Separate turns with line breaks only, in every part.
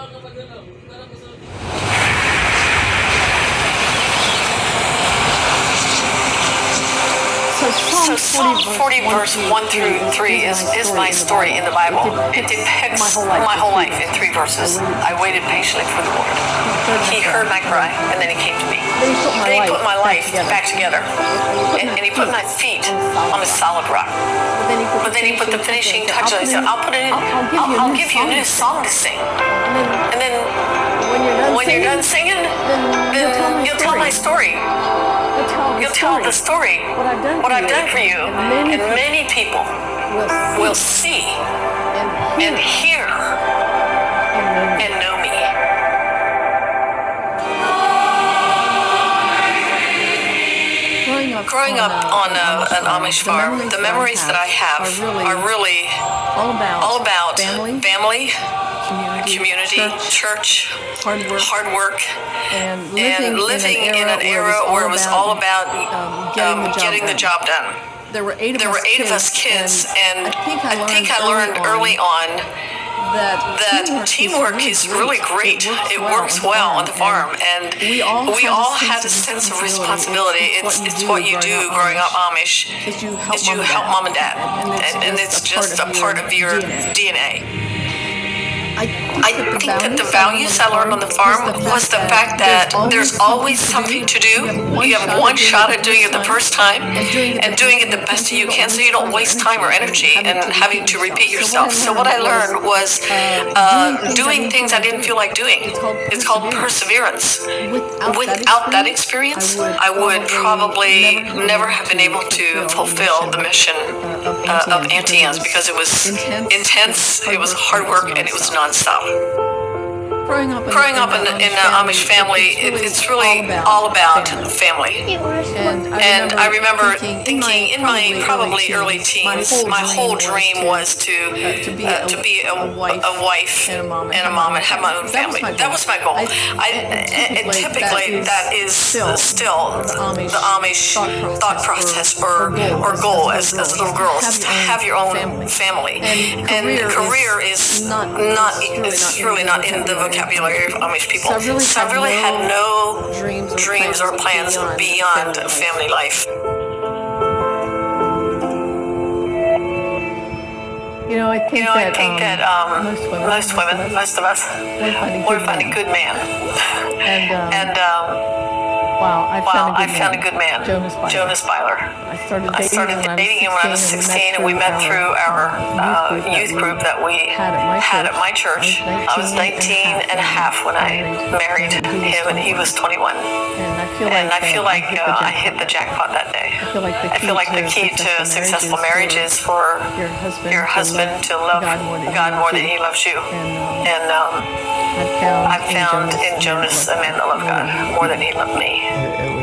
So Psalm 40 verse 1 through 3 is my story in the Bible. It depicts my whole life in 3 verses. I waited patiently for the Lord. He heard my cry, and then he came to me. Then he put my life back together. And he put my feet on a solid rock. But then he put the finishing touch on it. He said, I'll give you a new song to sing. And then when you're done singing, then you'll tell my story. You'll tell the story, what I've done for you, and many people will see and hear and know me. Growing up on an Amish farm, the memories that I have are really all about family, community, church, hard work, and living in an era where it was all about getting the job done. There were eight of us kids, and I think I learned early on that teamwork is really great. It works well on the farm, and we all had a sense of responsibility. It's what you do growing up Amish, is you help mom and dad, and it's just a part of your DNA. I think that the values I learned on the farm was the fact that there's always something to do. You have one shot at doing it the first time and doing it the best you can, so you don't waste time or energy and having to repeat yourself. So what I learned was doing things I didn't feel like doing. It's called perseverance. Without that experience, I would probably never have been able to fulfill the mission of Auntie Anne's, because it was intense, it was hard work, and it was nonstop. Growing up in an Amish family, it's really all about family. And I remember thinking in my probably early teens, my whole dream was to be a wife and a mom and have my own family. That was my goal. And typically that is still the Amish thought process or goal as little girls, to have your own family. And career is really not in the vocabulary of Amish people. So I really had no dreams or plans beyond family life.
I think that
most of us want to find a good man. And I found a good man, Jonas Byler. I started dating him when I was 16, and we met through our youth group that we had at my church. I was 19 and a half when I married him, and he was 21. And I feel like I hit the jackpot that day. I feel like the key to successful marriage is for your husband to love God more than he loves you. And I've found in Jonas a man that loved God more than he loved me.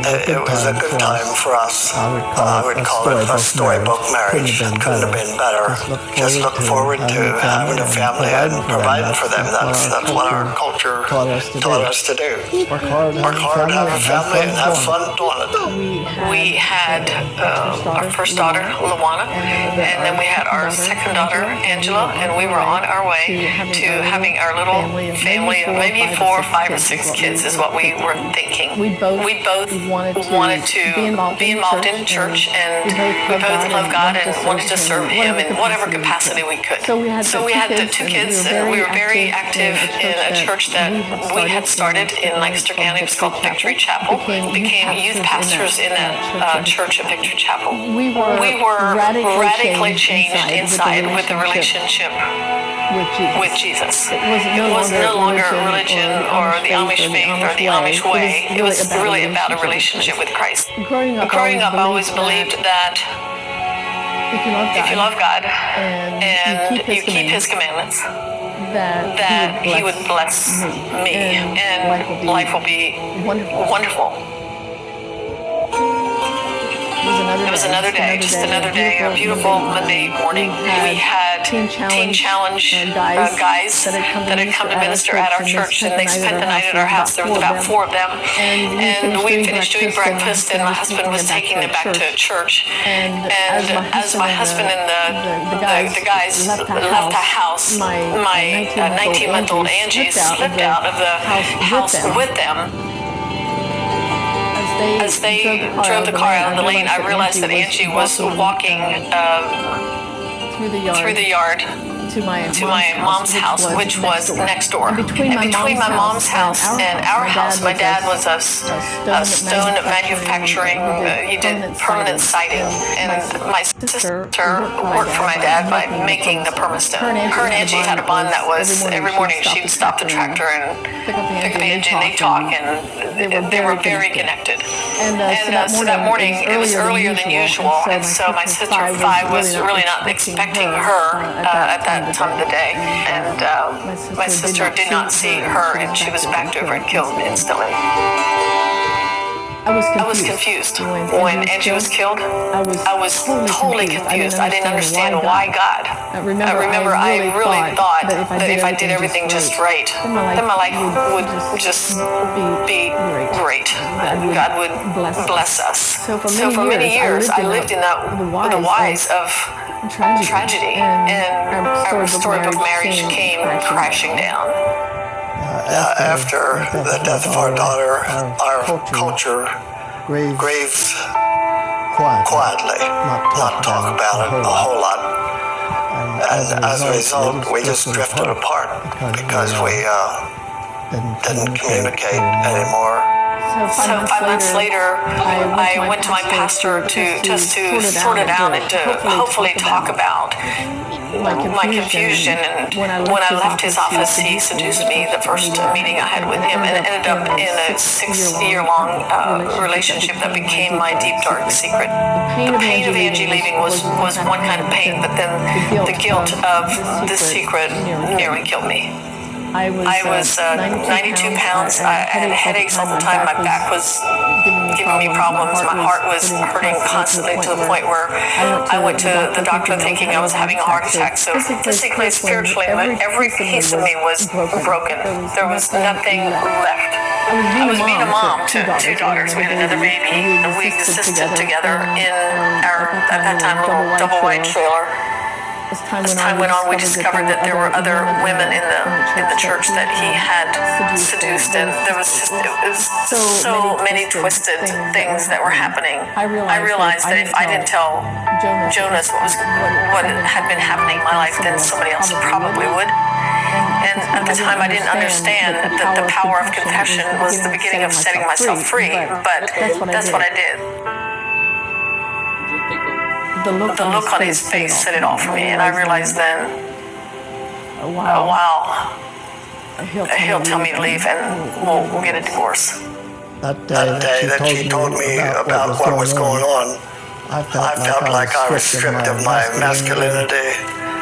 It was a good time for us. I would call it a storybook marriage. It couldn't have been better. Just look forward to having a family and providing for them. That's what our culture taught us to do. Work hard, have a family, and have fun doing it.
We had our first daughter, Luana, and then we had our second daughter, Angela, and we were on our way to having our little family of maybe 4, 5, or 6 kids is what we were thinking. We both wanted to be involved in church, and we both loved God and wanted to serve Him in whatever capacity we could. So we had the 2 kids, and we were very active in a church that we had started in Lancaster County. It was called Victory Chapel. We became youth pastors in that church at Victory Chapel. We were radically changed inside with the relationship with Jesus. It was no longer a religion or the Amish faith or the Amish way. It was really about a relationship with Christ. Growing up, I always believed that if you love God and you keep His commandments, that He would bless me and life will be wonderful. It was another day, just another day, a beautiful Monday morning. We had teen challenge guys that had come to minister at our church, and they spent the night at our house. There was about 4 of them, and we finished doing breakfast, and my husband was taking them back to church. And as my husband and the guys left the house, my 19-month-old Angie slipped out of the house with them. As they drove the car out of the lane, I realized that Angie was walking through the yard to my mom's house, which was next door. And between my mom's house and our house, my dad was a stone manufacturing, he did permanent siding. And my sister worked for my dad by making the perma stone. Her and Angie had a bond that was, every morning she'd stop the tractor and pick up Angie, and they'd talk, and they were very connected. And so that morning, it was earlier than usual, and so my sister Vi was really not expecting her at that time of the day, and my sister did not see her, and she was backed over and killed instantly. I was confused. When Angie was killed, I was totally confused. I didn't understand why God. I remember I really thought that if I did everything just right, then my life would just be great. God would bless us. So for many years, I lived in the whys of tragedy, and our storybook marriage came crashing down.
After the death of our daughter, our culture grieves quietly, not talk about it a whole lot. And as a result, we just drifted apart because we didn't communicate anymore.
So 5 months later, I went to my pastor to sort it out and to hopefully talk about my confusion. And when I left his office, he seduced me the first meeting I had with him, and it ended up in a 6-year-long relationship that became my deep, dark secret. The pain of Angie leaving was one kind of pain, but then the guilt of the secret nearly killed me. I was 92 pounds. I had headaches all the time. My back was giving me problems. My heart was hurting constantly to the point where I went to the doctor thinking I was having a heart attack. So physically, spiritually, every piece of me was broken. There was nothing left. I was being a mom to 2 daughters. We had another baby, and we existed together in our, at that time, little double-wide trailer. As time went on, we discovered that there were other women in the church that he had seduced, and there was so many twisted things that were happening. I realized that if I didn't tell Jonas what had been happening in my life, then somebody else probably would. And at the time, I didn't understand that the power of confession was the beginning of setting myself free, but that's what I did. The look on his face said it all for me, and I realized then, wow, he'll tell me to leave, and we'll get a divorce.
That day that she told me about what was going on, I felt like I was stripped of my masculinity,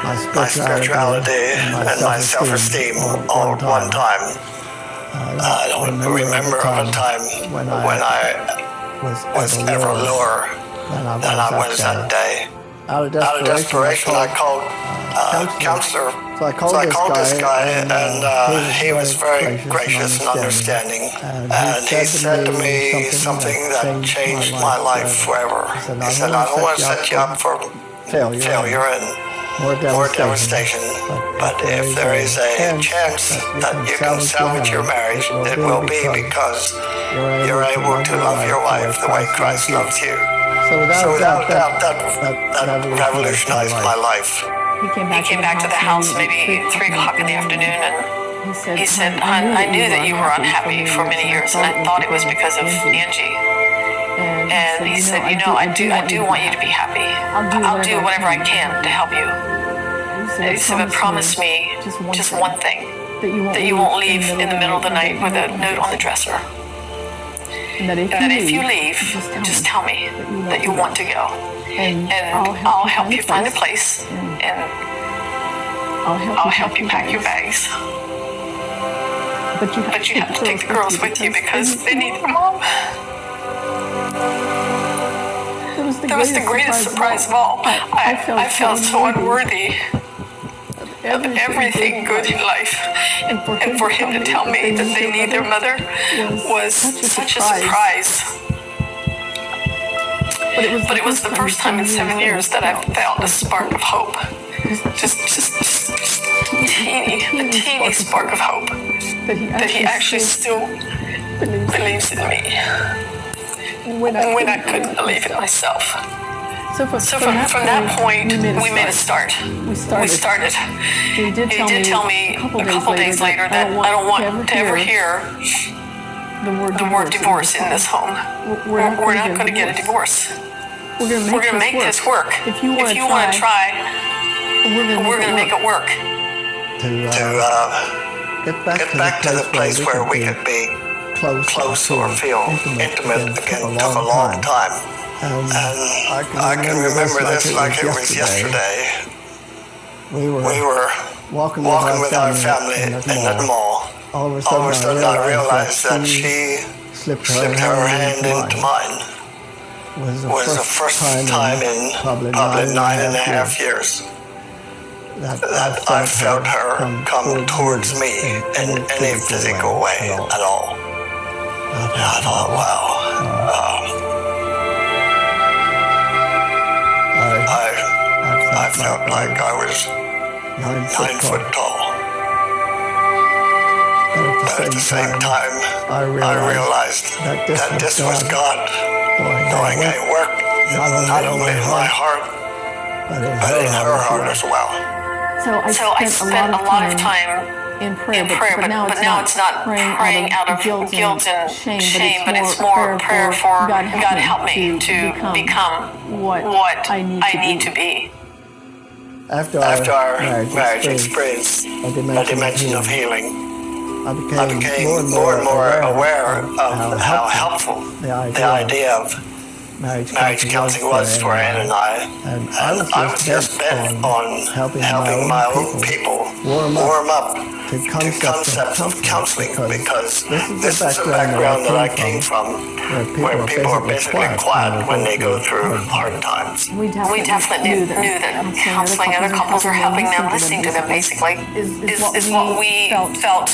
my spirituality, and my self-esteem all at one time. I don't remember of a time when I was ever lower than I was that day. Out of desperation, I called a counselor. So I called this guy, and he was very gracious and understanding. And he said to me something that changed my life forever. He said, I don't want to set you up for failure and more devastation, but if there is a chance that you can salvage your marriage, it will be because you're able to love your wife the way Christ loved you. So without doubt, that revolutionized my life.
He came back to the house maybe 3 o'clock in the afternoon, and he said, "Hon, I knew that you were unhappy for many years, and I thought it was because of Angie." And he said, I do want you to be happy. I'll do whatever I can to help you. And he said, but promise me just one thing, that you won't leave in the middle of the night with a note on the dresser. And that if you leave, just tell me that you want to go. And I'll help you find a place, and I'll help you pack your bags. But you have to take the girls with you because they need their mom. That was the greatest surprise of all. I felt so unworthy everything good in life. And for him to tell me that they need their mother was such a surprise. But it was the first time in 7 years that I felt a spark of hope. Just a teeny spark of hope that he actually still believes in me when I couldn't believe it myself. So from that point, we made a start. We started. He did tell me a couple days later that I don't want to ever hear the word divorce in this home. We're not going to get a divorce. We're going to make this work. If you want to try, we're going to make it work.
To get back to the place where we could be close or feel intimate again took a long time. And I can remember this like it was yesterday. We were walking with our family in that mall. All of a sudden I realized that she slipped her hand into mine. It was the first time in probably 9.5 years that I felt her come towards me in any physical way at all. I thought, wow. I felt like I was 9 foot tall. But at the same time, I realized that this was God doing a work not only in my heart, but in her heart as well.
So I spent a lot of time in prayer, but now it's not praying out of guilt and shame, but it's more prayer for God help me to become what I need to be.
After our marriage experience, a dimension of healing, I became more and more aware of how helpful the idea of marriage counseling was for Anne and I. And I was just bent on helping my own people warm up to concepts of counseling, because this is the background that I came from, where people are basically quiet when they go through hard times.
We definitely knew that counseling other couples or helping them, listening to them basically, is what we felt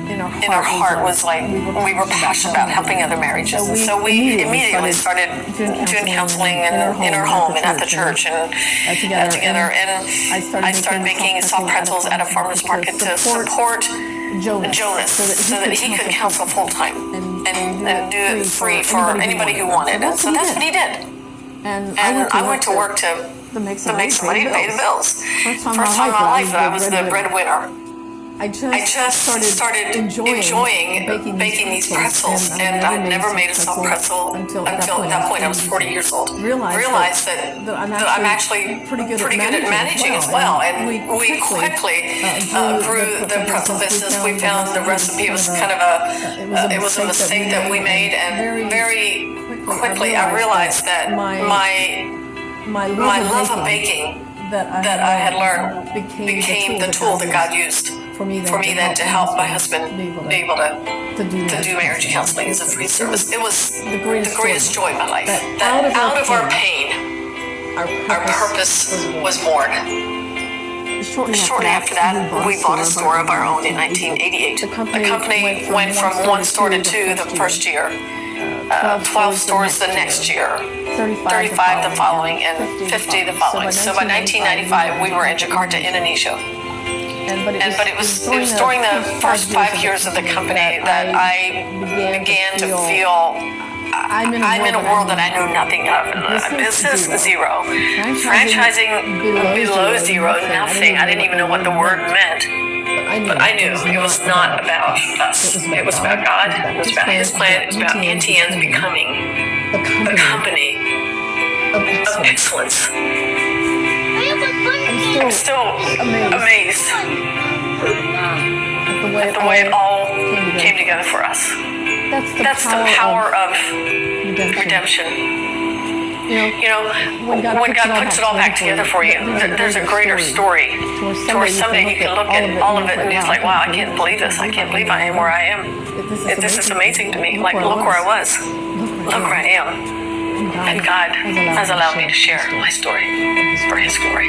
in our heart was like. We were passionate about helping other marriages, and so we immediately started doing counseling in our home and at the church and together. And I started making soft pretzels at a farmer's market to support Jonas so that he could counsel full time and do it free for anybody who wanted. And so that's what he did. And I went to work to make some money to pay the bills. First time in my life that I was the breadwinner. I just started enjoying baking these pretzels, and I'd never made a soft pretzel until at that point I was 40 years old. Realized that I'm actually pretty good at managing as well, and we quickly grew the pretzel business. We found the recipe was kind of a mistake that we made, and very quickly I realized that my love of baking that I had learned became the tool that God used for me then to help my husband be able to do marriage counseling as a free service. It was the greatest joy in my life. That out of our pain, our purpose was born. Shortly after that, we bought a store of our own in 1988. The company went from 1 store to 2 the first year, 12 stores the next year, 35 the following, and 50 the following. So by 1995, we were in Jakarta, Indonesia. But it was during the first 5 years of the company that I began to feel I'm in a world that I know nothing of. Business, zero. Franchising, below zero, nothing. I didn't even know what the word meant. But I knew it was not about us. It was about God. It was about His plan. It was about NTN's becoming a company of excellence. I'm still amazed at the way it all came together for us. That's the power of redemption. You know, when God puts it all back together for you, there's a greater story to where someday you can look at all of it and it's like, wow, I can't believe this. I can't believe I am where I am. This is amazing to me. Like, look where I was. Look where I am. And God has allowed me to share my story for His glory.